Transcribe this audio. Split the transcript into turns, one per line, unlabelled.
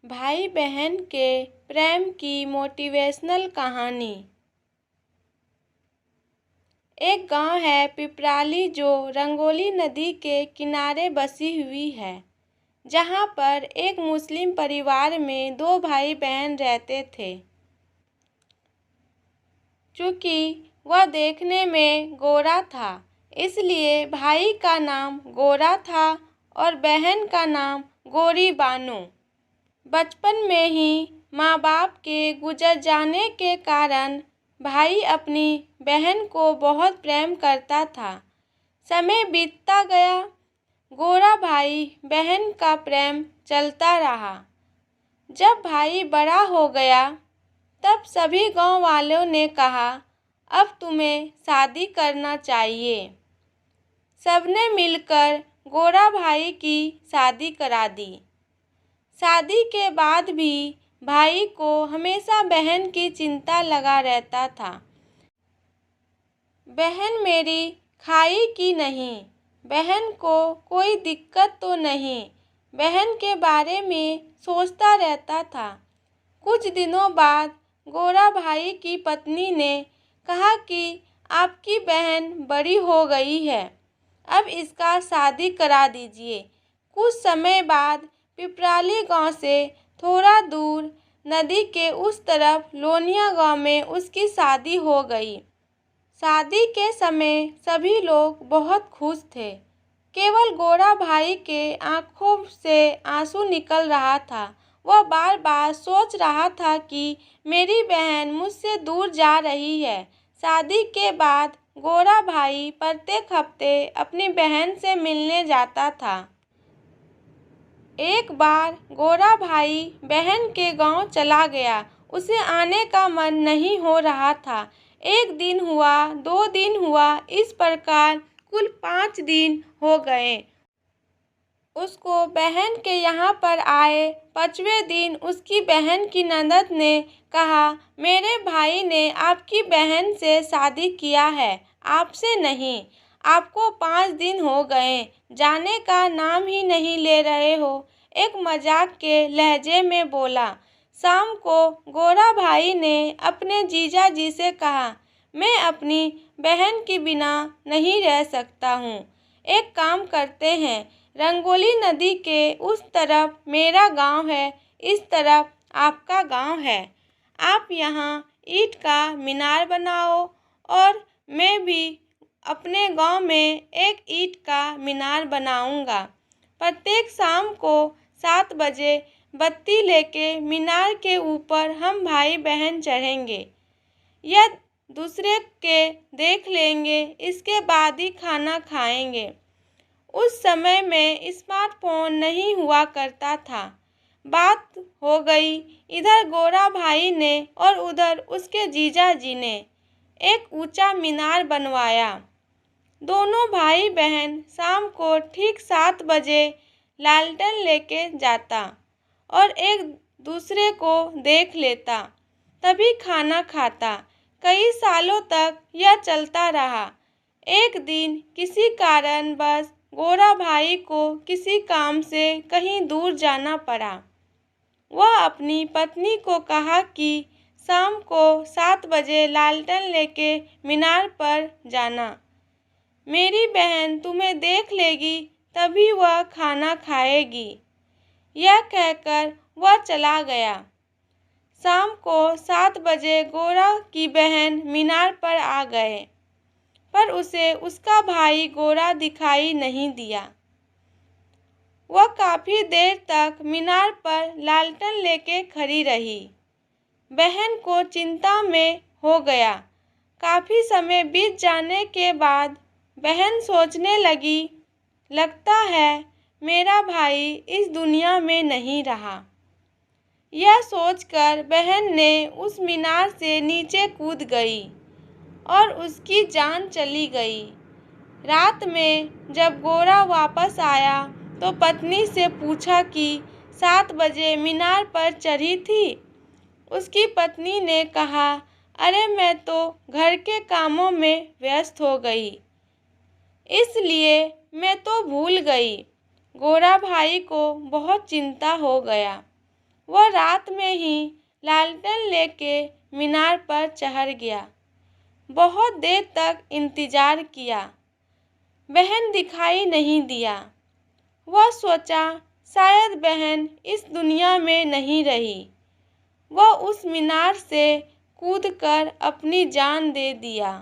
भाई बहन के प्रेम की मोटिवेशनल कहानी। एक गांव है पिपराली जो रंगोली नदी के किनारे बसी हुई है, जहां पर एक मुस्लिम परिवार में दो भाई बहन रहते थे। चूँकि वह देखने में गोरा था, इसलिए भाई का नाम गोरा था और बहन का नाम गोरी बानो। बचपन में ही माँ बाप के गुजर जाने के कारण भाई अपनी बहन को बहुत प्रेम करता था। समय बीतता गया, गोरा भाई बहन का प्रेम चलता रहा। जब भाई बड़ा हो गया, तब सभी गांव वालों ने कहा, अब तुम्हें शादी करना चाहिए। सबने मिलकर गोरा भाई की शादी करा दी। शादी के बाद भी भाई को हमेशा बहन की चिंता लगा रहता था। बहन मेरी खाई की नहीं, बहन को कोई दिक्कत तो नहीं, बहन के बारे में सोचता रहता था। कुछ दिनों बाद गोरा भाई की पत्नी ने कहा कि आपकी बहन बड़ी हो गई है, अब इसका शादी करा दीजिए। कुछ समय बाद पिपराली गांव से थोड़ा दूर नदी के उस तरफ लोनिया गांव में उसकी शादी हो गई। शादी के समय सभी लोग बहुत खुश थे। केवल गोरा भाई के आंखों से आंसू निकल रहा था। वह बार बार सोच रहा था कि मेरी बहन मुझसे दूर जा रही है। शादी के बाद गोरा भाई प्रत्येक हफ्ते अपनी बहन से मिलने जाता था। एक बार गोरा भाई बहन के गांव चला गया। उसे आने का मन नहीं हो रहा था। एक दिन हुआ, 2 दिन हुआ, इस प्रकार कुल 5 दिन हो गए। उसको बहन के यहाँ पर आए 5वें दिन उसकी बहन की ननद ने कहा, मेरे भाई ने आपकी बहन से शादी किया है, आपसे नहीं। आपको 5 दिन हो गए, जाने का नाम ही नहीं ले रहे हो। एक मजाक के लहजे में बोला। शाम को गोरा भाई ने अपने जीजा जी से कहा, मैं अपनी बहन के बिना नहीं रह सकता हूँ। एक काम करते हैं, रंगोली नदी के उस तरफ मेरा गांव है, इस तरफ आपका गांव है। आप यहाँ ईंट का मीनार बनाओ और मैं भी अपने गांव में एक ईंट का मीनार बनाऊंगा। प्रत्येक शाम को 7 बजे बत्ती लेके मीनार के ऊपर हम भाई बहन चढ़ेंगे या दूसरे के देख लेंगे, इसके बाद ही खाना खाएंगे। उस समय में स्मार्टफोन नहीं हुआ करता था। बात हो गई इधर गोरा भाई ने और उधर उसके जीजा जी ने एक ऊंचा मीनार बनवाया। दोनों भाई बहन शाम को ठीक 7 बजे लालटेन लेके जाता और एक दूसरे को देख लेता, तभी खाना खाता। कई सालों तक यह चलता रहा। एक दिन किसी कारणवश गोरा भाई को किसी काम से कहीं दूर जाना पड़ा। वह अपनी पत्नी को कहा कि शाम को 7 बजे लालटेन लेके मीनार पर जाना। मेरी बहन तुम्हें देख लेगी, तभी वह खाना खाएगी। यह कहकर वह चला गया। शाम को 7 बजे गोरा की बहन मीनार पर आ गए, पर उसे उसका भाई गोरा दिखाई नहीं दिया। वह काफ़ी देर तक मीनार पर लालटेन लेके खड़ी रही। बहन को चिंता में हो गया। काफ़ी समय बीत जाने के बाद बहन सोचने लगी, लगता है मेरा भाई इस दुनिया में नहीं रहा। यह सोचकर बहन ने उस मीनार से नीचे कूद गई और उसकी जान चली गई। रात में जब गोरा वापस आया तो पत्नी से पूछा कि 7 बजे मीनार पर चढ़ी थी। उसकी पत्नी ने कहा, अरे मैं तो घर के कामों में व्यस्त हो गई, इसलिए मैं तो भूल गई। गोरा भाई को बहुत चिंता हो गया। वह रात में ही लालटेन लेके मीनार पर चढ़ गया। बहुत देर तक इंतजार किया, बहन दिखाई नहीं दिया। वह सोचा शायद बहन इस दुनिया में नहीं रही। वह उस मीनार से कूदकर अपनी जान दे दिया।